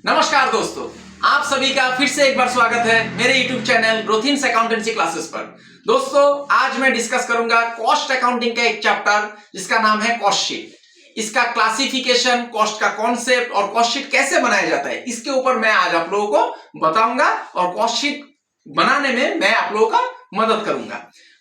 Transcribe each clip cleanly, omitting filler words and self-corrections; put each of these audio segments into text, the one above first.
नमस्कार दोस्तों, आप सभी का फिर से एक बार स्वागत है मेरे YouTube चैनल रोथिन्स अकाउंटेंसी क्लासेस पर। दोस्तों, आज मैं डिस्कस करूंगा कॉस्ट अकाउंटिंग का एक चैप्टर जिसका नाम है कॉस्ट शीट। इसका क्लासिफिकेशन, कॉस्ट का कॉन्सेप्ट और कॉस्ट शीट कैसे बनाया जाता है, इसके ऊपर मैं आज आप लोगों को बताऊंगा और कॉस्ट शीट बनाने में मैं आप लोगों का मदद करूंगा।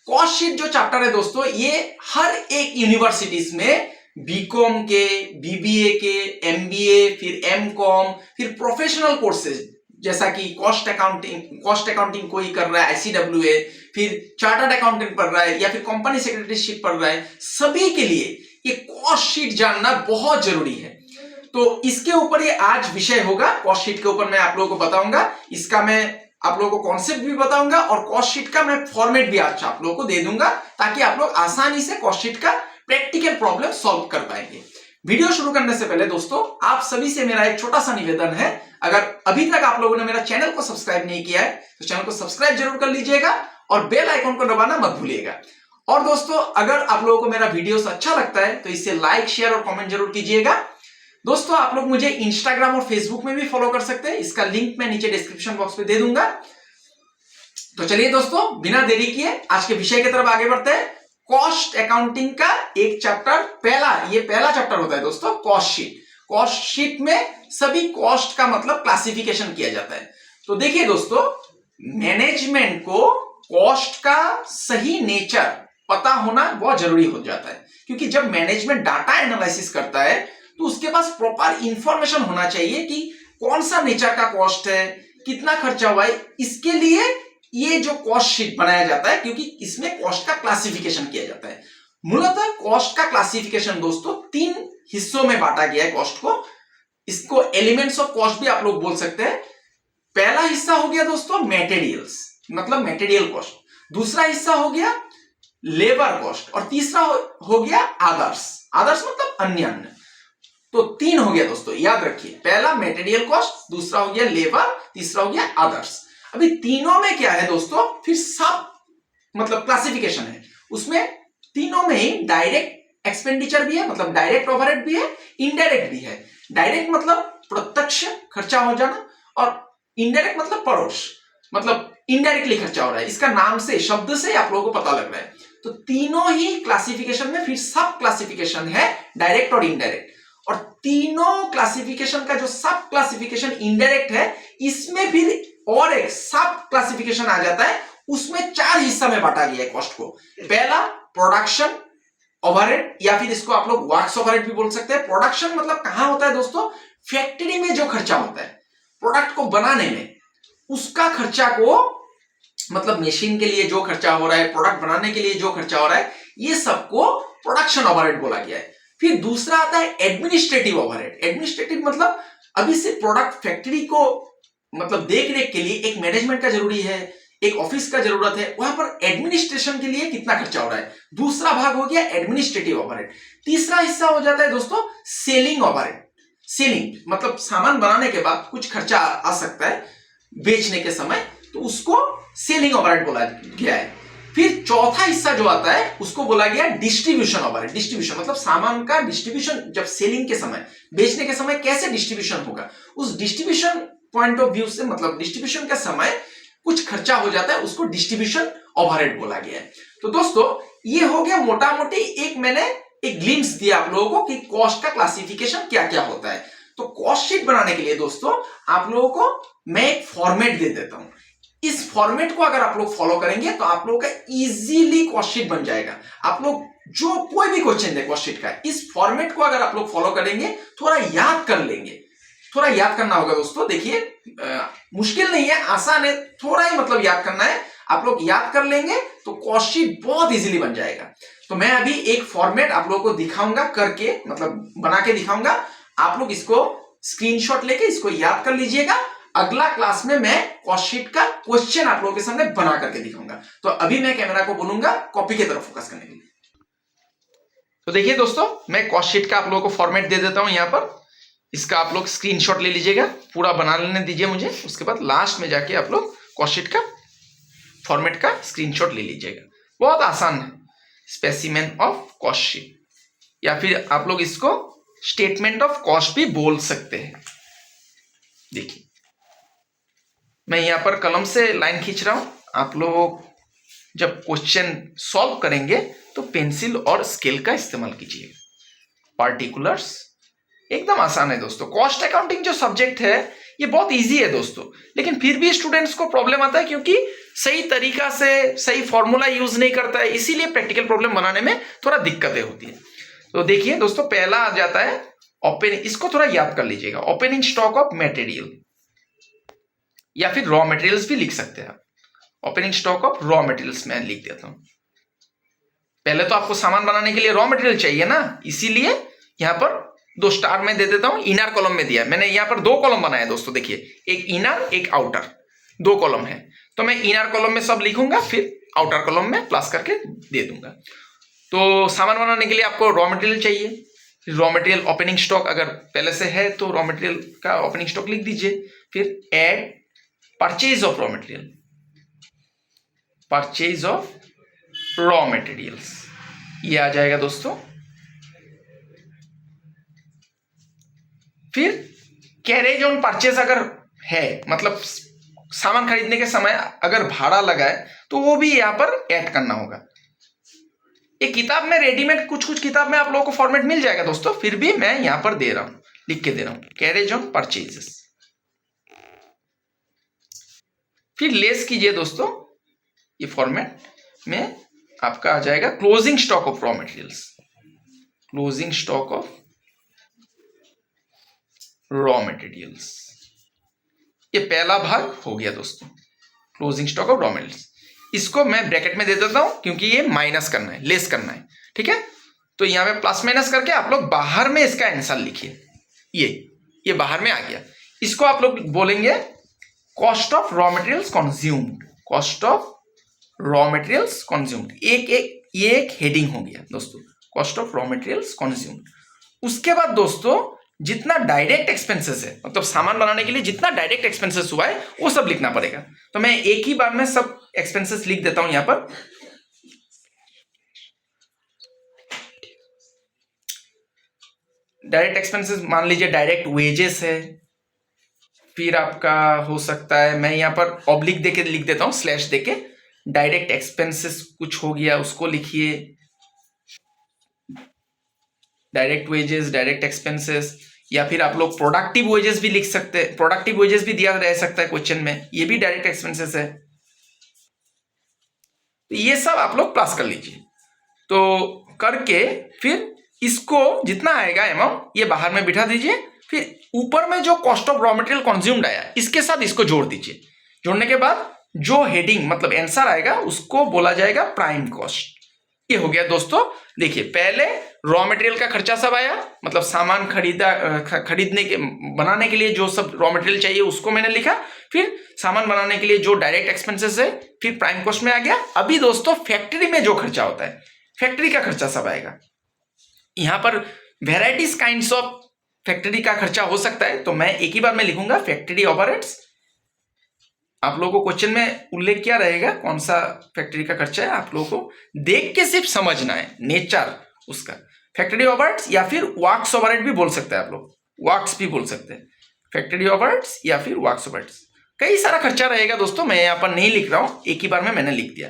कॉस्ट शीट जो चैप्टर है दोस्तों, ये हर एक यूनिवर्सिटीज में बीकॉम के, बीबीए के, एमबीए, फिर एमकॉम, फिर प्रोफेशनल कोर्सेज जैसा कि कॉस्ट अकाउंटिंग कोई कर रहा है आईसीडब्ल्यूए, फिर चार्टर्ड अकाउंटेंट पढ़ रहा है या फिर कंपनी सेक्रेटरीशिप पढ़ रहा है, सभी के लिए ये कॉस्ट शीट जानना बहुत जरूरी है। तो इसके ऊपर ये आज विषय होगा। कॉस्ट शीट के ऊपर मैं आप लोगों को बताऊंगा, इसका मैं आप लोगों को कॉन्सेप्ट भी बताऊंगा और कॉस्ट शीट का मैं फॉर्मेट भी आज आप लोगों को दे दूंगा ताकि आप लोग आसानी से कॉस्ट शीट का प्रैक्टिकल प्रॉब्लम सॉल्व कर पाएंगे। वीडियो शुरू करने से पहले दोस्तों, आप सभी से मेरा एक छोटा सा निवेदन है, अगर अभी तक आप लोगों ने मेरा चैनल को सब्सक्राइब नहीं किया है तो चैनल को सब्सक्राइब जरूर कर लीजिएगा और बेल आइकन को दबाना मत भूलिएगा। और दोस्तों, अगर आप लोगों को मेरा वीडियोस अच्छा लगता है तो इसे लाइक, शेयर और कमेंट जरूर कीजिएगा। दोस्तों, आप लोग मुझे इंस्टाग्राम और फेसबुक में भी फॉलो कर सकते हैं, इसका लिंक मैं नीचे डिस्क्रिप्शन बॉक्स में दे दूंगा। तो चलिए दोस्तों, बिना देरी किए आज के विषय की तरफ आगे बढ़ते हैं। कॉस्ट अकाउंटिंग का एक चैप्टर, पहला चैप्टर होता है दोस्तों कॉस्ट शीट। कॉस्ट शीट में सभी कॉस्ट का मतलब क्लासिफिकेशन किया जाता है। तो देखिए दोस्तों, मैनेजमेंट को कॉस्ट का सही नेचर पता होना बहुत जरूरी हो जाता है, क्योंकि जब मैनेजमेंट डाटा एनालिसिस करता है तो उसके पास प्रॉपर इंफॉर्मेशन होना चाहिए कि कौन सा नेचर का कॉस्ट है, कितना खर्चा हुआ है। इसके लिए ये जो कॉस्ट शीट बनाया जाता है, क्योंकि इसमें कॉस्ट का क्लासिफिकेशन किया जाता है। मूलतः कॉस्ट का क्लासिफिकेशन दोस्तों 3 हिस्सों में बांटा गया है कॉस्ट को। इसको एलिमेंट्स ऑफ कॉस्ट भी आप लोग बोल सकते हैं। पहला हिस्सा हो गया दोस्तों मटेरियल्स, मतलब मटेरियल कॉस्ट। दूसरा हिस्सा हो गया लेबर कॉस्ट और तीसरा हो गया आदर्स मतलब अन्य। तो 3 हो गया दोस्तों, याद रखिए। पहला मटेरियल कॉस्ट, दूसरा हो गया लेबर, तीसरा हो गया आदर्स। अभी तीनों में क्या है दोस्तों, फिर सब मतलब क्लासिफिकेशन है। उसमें तीनों में ही डायरेक्ट एक्सपेंडिचर भी है, मतलब डायरेक्ट ओवरहेड भी है, इनडायरेक्ट भी है। डायरेक्ट मतलब प्रत्यक्ष खर्चा हो जाना और इनडायरेक्ट मतलब परोक्ष, मतलब इनडायरेक्टली खर्चा हो रहा है। इसका नाम से, शब्द से आप लोगों को पता लग रहा है। तो तीनों ही क्लासिफिकेशन में फिर सब क्लासिफिकेशन है, डायरेक्ट और इनडायरेक्ट। और तीनों क्लासिफिकेशन का जो सब क्लासिफिकेशन इनडायरेक्ट है, इसमें फिर और एक सब क्लासिफिकेशन आ जाता है। उसमें 4 हिस्सा में बांटा गया है कॉस्ट को। पहला प्रोडक्शन ओवरहेड, या फिर इसको आप लोग वर्क्स ओवरहेड भी बोल सकते हैं। प्रोडक्शन मतलब कहां होता है दोस्तों, फैक्ट्री में जो खर्चा होता है प्रोडक्ट को बनाने में, उसका खर्चा को, मतलब मशीन के लिए जो खर्चा हो रहा है, प्रोडक्ट बनाने के लिए जो खर्चा हो रहा है, ये सबको प्रोडक्शन ओवरहेड बोला गया है। फिर दूसरा आता है एडमिनिस्ट्रेटिव ओवरहेड। एडमिनिस्ट्रेटिव मतलब अभी से प्रोडक्ट फैक्ट्री को मतलब देख रेख के लिए एक मैनेजमेंट का जरूरी है, एक ऑफिस का जरूरत है, वहां पर एडमिनिस्ट्रेशन के लिए कितना खर्चा हो रहा है। दूसरा भाग हो गया एडमिनिस्ट्रेटिव ओवरहेड। तीसरा हिस्सा हो जाता है दोस्तों सेलिंग ओवरहेड। सेलिंग मतलब सामान बनाने के बाद कुछ खर्चा आ सकता है बेचने के समय, तो उसको सेलिंग ओवरहेड बोला गया है। फिर चौथा हिस्सा जो आता है उसको बोला गया डिस्ट्रीब्यूशन ओवरहेड। डिस्ट्रीब्यूशन मतलब सामान का डिस्ट्रीब्यूशन, जब सेलिंग के समय, बेचने के समय कैसे डिस्ट्रीब्यूशन होगा, उस डिस्ट्रीब्यूशन पॉइंट ऑफ व्यू से, मतलब डिस्ट्रीब्यूशन का समय कुछ खर्चा हो जाता है, उसको डिस्ट्रीब्यूशन ओवरहेड बोला गया है। तो दोस्तों, ये हो गया मोटा मोटी मैंने एक ग्लिम्स दिया आप लोगों को कि कॉस्ट का क्लासिफिकेशन क्या क्या होता है। तो कॉस्ट शीट बनाने के लिए दोस्तों आप लोगों को मैं एक फॉर्मेट दे देता हूं। इस फॉर्मेट को अगर आप लोग फॉलो करेंगे तो आप लोगों का इजीली कॉस्ट शीट बन जाएगा। आप लोग जो कोई भी क्वेश्चन दे कॉस्ट शीट का, इस फॉर्मेट को अगर आप लोग फॉलो करेंगे, थोड़ा याद कर लेंगे, थोड़ा याद करना होगा दोस्तों। देखिए, मुश्किल नहीं है, आसान है, थोड़ा ही मतलब याद करना है। आप लोग याद कर लेंगे तो कॉस्ट शीट बहुत इजीली बन जाएगा। तो मैं अभी एक फॉर्मेट आप लोगों को दिखाऊंगा करके, मतलब बना के दिखाऊंगा। आप लोग इसको स्क्रीनशॉट लेके इसको याद कर लीजिएगा। अगला क्लास में मैं कॉस्ट शीट का क्वेश्चन आप लोगों के सामने बना करके दिखाऊंगा। तो अभी मैं कैमरा को बोलूंगा कॉपी की तरफ फोकस करने के लिए। तो देखिए दोस्तों, मैं कॉस्ट शीट का आप लोगों को फॉर्मेट दे देता हूं यहाँ पर। इसका आप लोग स्क्रीनशॉट ले लीजिएगा, पूरा बना लेने दीजिए मुझे। उसके बाद लास्ट में जाके आप लोग कॉस्ट शीट का फॉर्मेट का स्क्रीनशॉट ले लीजिएगा। बहुत आसान है, स्पेसिमेन ऑफ कॉस्ट शीट, या फिर आप लोग इसको स्टेटमेंट ऑफ कॉस्ट भी बोल सकते हैं। देखिए मैं यहां पर कलम से लाइन खींच रहा हूं। आप लोग जब क्वेश्चन सॉल्व करेंगे तो पेंसिल और स्केल का इस्तेमाल कीजिए। पार्टिकुलर्स एकदम आसान है दोस्तों। कॉस्ट अकाउंटिंग जो सब्जेक्ट है ये बहुत इजी है दोस्तों, लेकिन फिर भी स्टूडेंट्स को प्रॉब्लम आता है क्योंकि सही तरीका से सही फॉर्मूला यूज नहीं करता है, इसीलिए प्रैक्टिकल प्रॉब्लम बनाने में थोड़ा दिक्कतें होती है। तो देखिए दोस्तों, पहला आ जाता है ओपन, इसको थोड़ा याद कर लीजिएगा, ओपनिंग स्टॉक ऑफ मटेरियल, या फिर रॉ मटेरियल्स भी लिख सकते हैं आप। Opening stock of raw materials मैं लिख देता हूं। पहले तो आपको सामान बनाने के लिए रॉ मटेरियल चाहिए ना, इसीलिए यहां पर 2 स्टार में दे देता हूं। इनर कॉलम में दिया, मैंने यहां पर 2 कॉलम बनाया दोस्तों। देखिए एक इनर एक आउटर, 2 कॉलम है, तो मैं इनर कॉलम में सब लिखूंगा, फिर आउटर कॉलम में प्लस करके दे दूंगा। तो सामान बनाने के लिए आपको रॉ मटेरियल चाहिए, रॉ मटेरियल ओपनिंग स्टॉक अगर पहले से है तो रॉ मटेरियल का ओपनिंग स्टॉक लिख दीजिए। फिर add purchase of raw material, purchase of raw materials, ये आ जाएगा दोस्तों। फिर कैरेज ऑन परचेज अगर है, मतलब सामान खरीदने के समय अगर भाड़ा लगा है तो वो भी यहां पर ऐड करना होगा। एक किताब में रेडीमेड कुछ किताब में आप लोगों को फॉर्मेट मिल जाएगा दोस्तों, फिर भी मैं यहां पर दे रहा हूं, लिख के दे रहा हूं, कैरेज ऑन परचेजेस। फिर लेस कीजिए दोस्तों, ये फॉर्मेट में आपका आ जाएगा closing stock of raw materials, closing stock of raw materials. ये पहला भाग हो गया दोस्तों, closing stock of raw materials. इसको मैं ब्रैकेट में दे देता हूं क्योंकि ये माइनस करना है, लेस करना है, ठीक है। तो यहां पे प्लस माइनस करके आप लोग बाहर में इसका आंसर लिखिए। ये बाहर में आ गया, इसको आप लोग बोलेंगे cost of raw materials consumed, cost of raw materials consumed. ये एक हेडिंग हो गया दोस्तों, cost of raw materials consumed. उसके बाद दोस्तों जितना डायरेक्ट एक्सपेंसेस है, मतलब सामान बनाने के लिए जितना डायरेक्ट एक्सपेंसेस हुआ है वो सब लिखना पड़ेगा। तो मैं एक ही बार में सब एक्सपेंसेस लिख देता हूं यहां पर। डायरेक्ट एक्सपेंसेस मान लीजिए डायरेक्ट वेजेस है, फिर आपका हो सकता है मैं यहां पर ऑब्लिक देके लिख देता हूं, स्लैश देके, डायरेक्ट एक्सपेंसेस कुछ हो गया उसको लिखिए, डायरेक्ट वेजेस, डायरेक्ट एक्सपेंसेस, या फिर आप लोग प्रोडक्टिव वेजेस भी लिख सकते हैं। प्रोडक्टिव वेजेस भी दिया रह सकता है क्वेश्चन में, ये भी डायरेक्ट एक्सपेंसेस है। तो ये सब आप लोग प्लस कर लीजिए। तो करके फिर इसको जितना आएगा अमाउंट ये बाहर में बिठा दीजिए। फिर ऊपर में जो cost of raw material consumed आया इसके साथ इसको जोड़ दीजिए। जोड़ने के बाद जो हेडिंग मतलब आंसर आएगा उसको बोला जाएगा प्राइम कॉस्ट। ये हो गया दोस्तों। देखिए पहले रॉ मटेरियल का खर्चा सब आया, मतलब सामान खरीदने के बनाने के लिए जो सब रॉ मटेरियल चाहिए उसको मैंने लिखा। फिर सामान बनाने के लिए जो डायरेक्ट एक्सपेंसेस है फिर प्राइम कॉस्ट में आ गया। अभी दोस्तों फैक्ट्री में जो खर्चा होता है फैक्ट्री का खर्चा सब आएगा। यहां पर वेराइटीज काइंड्स ऑफ फैक्ट्री का खर्चा हो सकता है, तो मैं एक ही बार में लिखूंगा फैक्ट्री ओवरहेड्स। आप लोगों को क्वेश्चन में उल्लेख क्या रहेगा, कौन सा फैक्ट्री का खर्चा है, आप लोगों को देख के सिर्फ समझना है नेचर उसका। फैक्ट्री ओवरहेड्स या फिर वर्क्स ओवरहेड भी बोल सकते हैं आप लोग, वर्क्स भी बोल सकते हैं, फैक्ट्री ओवरहेड्स या फिर वर्क्स ओवरहेड्स। कई सारा खर्चा रहेगा दोस्तों, मैं यहाँ पर नहीं लिख रहा हूं, एक ही बार में मैंने लिख दिया।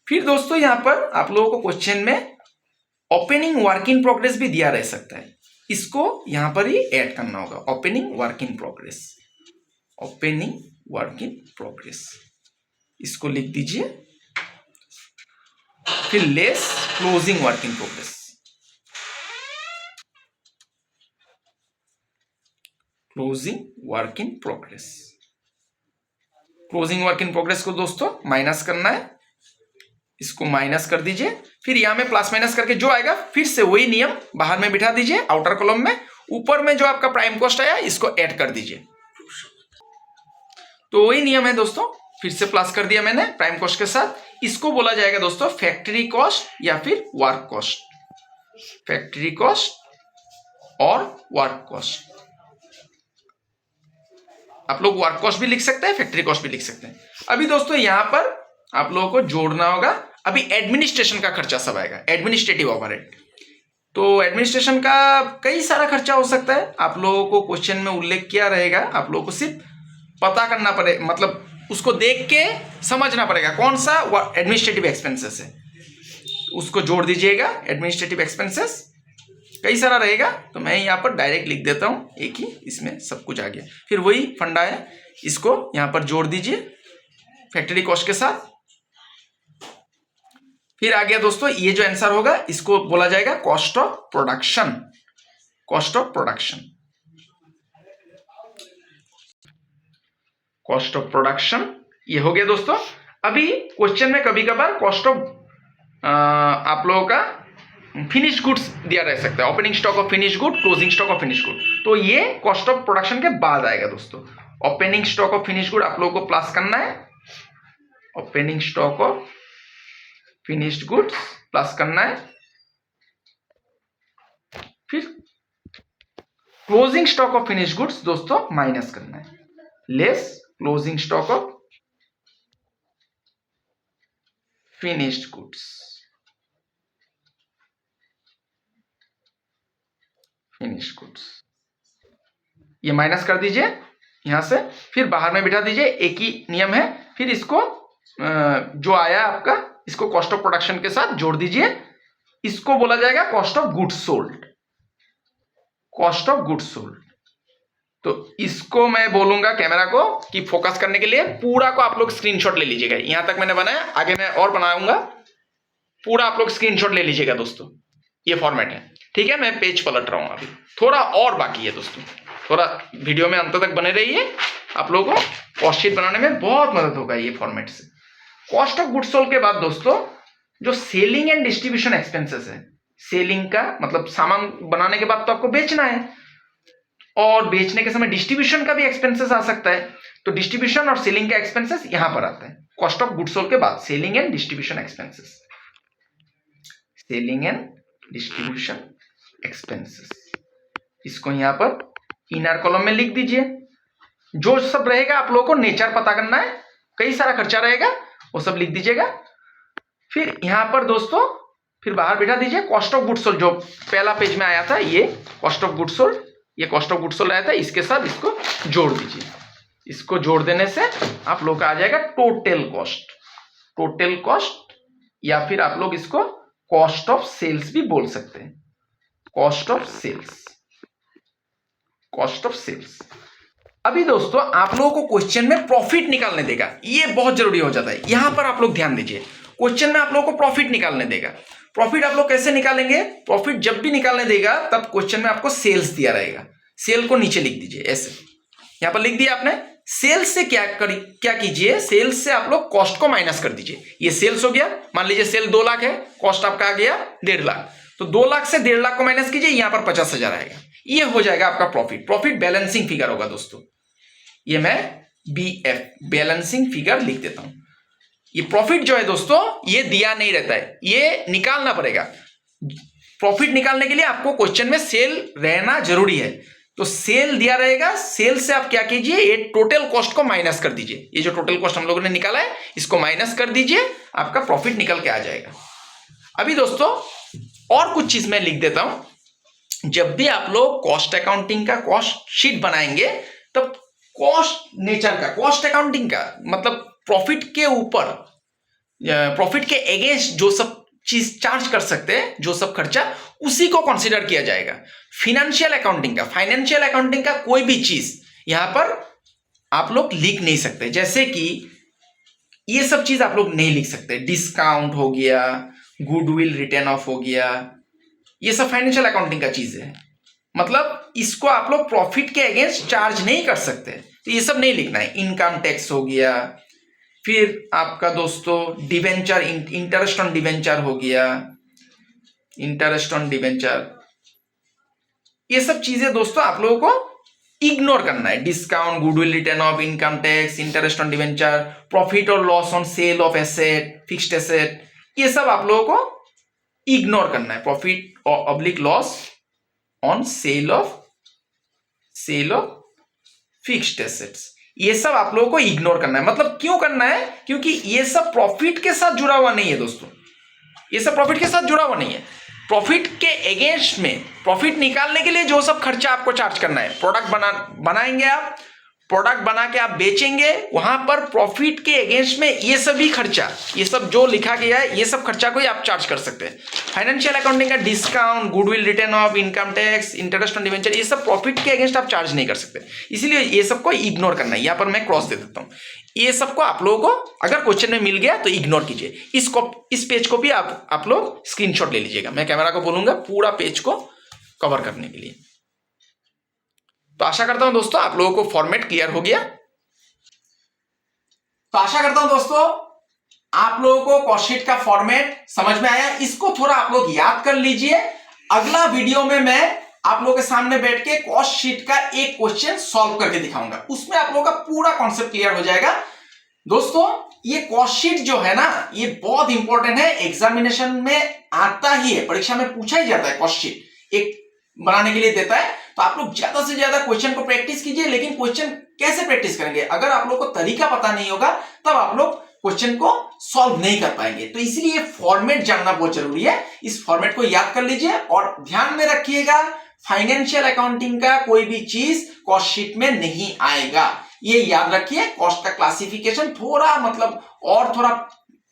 फिर दोस्तों यहाँ पर आप लोगों को क्वेश्चन में ओपनिंग वर्क इन प्रोग्रेस भी दिया रह सकता है, इसको यहां पर ही ऐड करना होगा। Opening work in progress, opening work in progress, इसको लिख दीजिए। फिर less closing work in progress, closing work in progress. Closing work in progress को दोस्तों माइनस करना है, इसको माइनस कर दीजिए। फिर यहां में प्लस माइनस करके जो आएगा फिर से वही नियम बाहर में बिठा दीजिए आउटर कॉलम में। ऊपर में जो आपका प्राइम कॉस्ट आया इसको ऐड कर दीजिए। तो वही नियम है दोस्तों, फिर से प्लस कर दिया मैंने प्राइम कॉस्ट के साथ। इसको बोला जाएगा दोस्तों फैक्ट्री कॉस्ट या फिर वर्क कॉस्ट, फैक्ट्री कॉस्ट और वर्क कॉस्ट। आप लोग वर्क कॉस्ट भी लिख सकते हैं, फैक्ट्री कॉस्ट भी लिख सकते हैं। अभी दोस्तों यहां पर आप लोगों को जोड़ना होगा, अभी एडमिनिस्ट्रेशन का खर्चा सब आएगा, एडमिनिस्ट्रेटिव ओवरहेड। तो एडमिनिस्ट्रेशन का कई सारा खर्चा हो सकता है, आप लोगों को क्वेश्चन में उल्लेख किया रहेगा, आप लोगों को सिर्फ पता करना पड़े, मतलब उसको देख के समझना पड़ेगा कौन सा एडमिनिस्ट्रेटिव एक्सपेंसेस है, उसको जोड़ दीजिएगा। एडमिनिस्ट्रेटिव एक्सपेंसेस कई सारा रहेगा, तो मैं यहाँ पर डायरेक्ट लिख देता हूँ, एक ही इसमें सब कुछ आ गया। फिर वही फंडा है, इसको यहाँ पर जोड़ दीजिए फैक्ट्री कॉस्ट के साथ। फिर आ गया दोस्तों, ये जो आंसर होगा इसको बोला जाएगा cost of production. Cost of production, cost of production ये हो गया दोस्तों। अभी क्वेश्चन में कभी कभार कॉस्ट ऑफ आप लोगों का फिनिश गुड्स दिया रह सकता है, opening stock of finish good, closing stock of finish good, तो ये कॉस्ट ऑफ प्रोडक्शन के बाद आएगा दोस्तों। Opening stock of finish good आप लोगों को प्लस करना है, opening stock of finished goods plus करना है। फिर closing stock of finished goods दोस्तों माइनस करना है, less closing stock of finished goods, finished goods ये माइनस कर दीजिए यहां से, फिर बाहर में बिठा दीजिए, एक ही नियम है। फिर इसको जो आया आपका, इसको कॉस्ट ऑफ प्रोडक्शन के साथ जोड़ दीजिए, इसको बोला जाएगा cost of goods sold, cost of goods sold. तो इसको मैं बोलूंगा कैमरा को कि फोकस करने के लिए पूरा को आप लोग स्क्रीनशॉट ले लीजिएगा, यहां तक मैंने बनाया, आगे मैं और बनाऊंगा, पूरा आप लोग स्क्रीनशॉट ले लीजिएगा दोस्तों, ये फॉर्मेट है, ठीक है। मैं पेज पलट रहा हूं, अभी थोड़ा और बाकी है दोस्तों, थोड़ा वीडियो में अंत तक बने रहिए, आप लोगों को कॉस्ट शीट बनाने में बहुत मदद होगा ये फॉर्मेट से। कॉस्ट ऑफ गुड्स सोल्ड के बाद दोस्तों जो सेलिंग एंड डिस्ट्रीब्यूशन एक्सपेंसेस है, सेलिंग का मतलब सामान बनाने के बाद तो आपको बेचना है, और बेचने के समय डिस्ट्रीब्यूशन का भी एक्सपेंसेस आ सकता है, तो डिस्ट्रीब्यूशन और सेलिंग का एक्सपेंसेस यहां पर आता है कॉस्ट ऑफ गुड्स सोल्ड के बाद, selling and distribution expenses, selling and distribution expenses, इसको यहां पर इनर कॉलम में लिख दीजिए। जो सब रहेगा आप लोगों को नेचर पता करना है, कई सारा खर्चा रहेगा वो सब लिख दीजिएगा। फिर यहां पर दोस्तों फिर बाहर बिठा दीजिए कॉस्ट ऑफ गुड्स सोल्ड, जो पहला पेज में आया था ये कॉस्ट ऑफ गुड्स सोल्ड, ये कॉस्ट ऑफ गुड्स सोल्ड आया था, इसके साथ इसको जोड़ दीजिए। इसको जोड़ देने से आप लोग का आ जाएगा टोटल कॉस्ट, टोटल कॉस्ट, या फिर आप लोग इसको कॉस्ट ऑफ सेल्स भी बोल सकते हैं, cost of sales, cost of sales. अभी दोस्तों आप लोगों को क्वेश्चन में प्रॉफिट निकालने देगा, ये बहुत जरूरी हो जाता है, यहां पर आप लोग ध्यान दीजिए। क्वेश्चन में आप लोगों को प्रॉफिट निकालने देगा, प्रॉफिट आप लोग कैसे निकालेंगे, प्रॉफिट जब भी निकालने देगा तब क्वेश्चन में आपको सेल्स दिया रहेगा, सेल को नीचे लिख दीजिए ऐसे, यहां पर लिख दिया आपने। सेल्स से क्या कीजिए, सेल्स से आप लोग कॉस्ट को माइनस कर दीजिए, ये सेल्स हो गया, मान लीजिए सेल 2 लाख है, कॉस्ट आपका आ गया 1.5 लाख, तो 2 लाख से 1.5 लाख को माइनस कीजिए, यहां पर 50,000 आएगा, ये हो जाएगा आपका प्रॉफिट। प्रॉफिट बैलेंसिंग फिगर होगा दोस्तों, ये मैं BF बैलेंसिंग फिगर लिख देता हूं। ये प्रॉफिट जो है दोस्तों ये दिया नहीं रहता है, ये निकालना पड़ेगा। प्रॉफिट निकालने के लिए आपको क्वेश्चन में सेल रहना जरूरी है, तो सेल दिया रहेगा, सेल से आप क्या कीजिए, ये टोटल कॉस्ट को माइनस कर दीजिए, ये जो टोटल कॉस्ट हम लोगों ने निकाला है इसको माइनस कर दीजिए, आपका प्रॉफिट निकल के आ जाएगा। अभी दोस्तों और कुछ चीज मैं लिख देता हूं, जब भी आप लोग कॉस्ट अकाउंटिंग का कॉस्ट शीट बनाएंगे तब कॉस्ट नेचर का, कॉस्ट अकाउंटिंग का मतलब प्रॉफिट के ऊपर, प्रॉफिट के अगेंस्ट जो सब चीज चार्ज कर सकते हैं, जो सब खर्चा, उसी को कंसीडर किया जाएगा। फाइनेंशियल अकाउंटिंग का, फाइनेंशियल अकाउंटिंग का कोई भी चीज यहां पर आप लोग लिख नहीं सकते, जैसे कि ये सब चीज आप लोग नहीं लिख सकते, डिस्काउंट हो गया, गुडविल रिटर्न ऑफ हो गया, ये सब फाइनेंशियल अकाउंटिंग का चीज है, मतलब इसको आप लोग प्रॉफिट के अगेंस्ट चार्ज नहीं कर सकते, तो ये सब नहीं लिखना है। इनकम टैक्स हो गया, फिर आपका दोस्तों डिवेंचर, इंटरेस्ट ऑन डिवेंचर हो गया, इंटरेस्ट ऑन डिवेंचर, ये सब चीजें दोस्तों आप लोगों को इग्नोर करना है। Discount, goodwill written off, income tax, interest on debenture, profit और loss on sale of asset, fixed asset, ये सब आप लोगों को इग्नोर करना है। प्रॉफिट और oblique loss on sale of fixed assets, ये सब आप लोगों को इग्नोर करना है। मतलब क्यों करना है, क्योंकि ये सब प्रॉफिट के साथ जुड़ा हुआ नहीं है दोस्तों, ये सब प्रॉफिट के साथ जुड़ा हुआ नहीं है। प्रॉफिट के अगेंस्ट में प्रॉफिट निकालने के लिए जो सब खर्चा आपको चार्ज करना है, प्रोडक्ट बनाएंगे आप, प्रोडक्ट बना के आप बेचेंगे, वहां पर प्रॉफिट के अगेंस्ट में ये सभी खर्चा, ये सब जो लिखा गया है, ये सब खर्चा को ही आप चार्ज कर सकते हैं। फाइनेंशियल अकाउंटिंग का discount, goodwill, written off income tax, interest on debenture, ये सब प्रॉफिट के अगेंस्ट आप चार्ज नहीं कर सकते, इसलिए ये सबको इग्नोर करना है। यहां पर मैं क्रॉस दे देता हूं। ये सबको आप लोगों को अगर क्वेश्चन में मिल गया तो इग्नोर कीजिए। इस पेज को भी आप लोग स्क्रीनशॉट ले लीजिएगा। मैं कैमरा को बोलूंगा पूरा पेज को कवर करने के लिए। तो आशा करता हूं दोस्तों आप लोगों को फॉर्मेट क्लियर हो गया। तो आशा करता हूं दोस्तों आप लोगों को कॉस्ट शीट का फॉर्मेट समझ में आया। इसको थोड़ा आप लोग याद कर लीजिए। अगला वीडियो में मैं आप लोगों के सामने बैठ के कॉस्ट शीट का एक क्वेश्चन सॉल्व करके दिखाऊंगा, उसमें आप लोगों का पूरा कॉन्सेप्ट क्लियर हो जाएगा। दोस्तों ये कॉस्ट शीट जो है ना, ये बहुत इंपॉर्टेंट है, एग्जामिनेशन में आता ही है, परीक्षा में पूछा ही जाता है। कॉस्ट शीट एक बनाने के लिए देता है, तो आप लोग ज्यादा से ज्यादा क्वेश्चन को प्रैक्टिस कीजिए। लेकिन क्वेश्चन कैसे प्रैक्टिस करेंगे, अगर आप लोग को तरीका पता नहीं होगा तब आप लोग क्वेश्चन को सॉल्व नहीं कर पाएंगे। तो इसलिए फॉर्मेट जानना बहुत जरूरी है। इस फॉर्मेट को याद कर लीजिए और ध्यान में रखिएगा, फाइनेंशियल अकाउंटिंग का कोई भी चीज कॉस्ट शीट में नहीं आएगा, ये याद रखिए। कॉस्ट का क्लासिफिकेशन थोड़ा मतलब और थोड़ा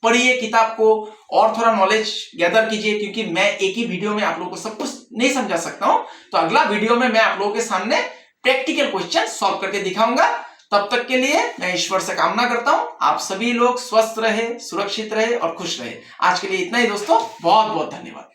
पढ़िए किताब को और थोड़ा नॉलेज गैदर कीजिए, क्योंकि मैं एक ही वीडियो में आप लोगों को सब कुछ नहीं समझा सकता हूं। तो अगला वीडियो में मैं आप लोगों के सामने प्रैक्टिकल क्वेश्चन सॉल्व करके दिखाऊंगा। तब तक के लिए मैं ईश्वर से कामना करता हूं आप सभी लोग स्वस्थ रहे, सुरक्षित रहे और खुश रहे। आज के लिए इतना ही दोस्तों, बहुत बहुत धन्यवाद।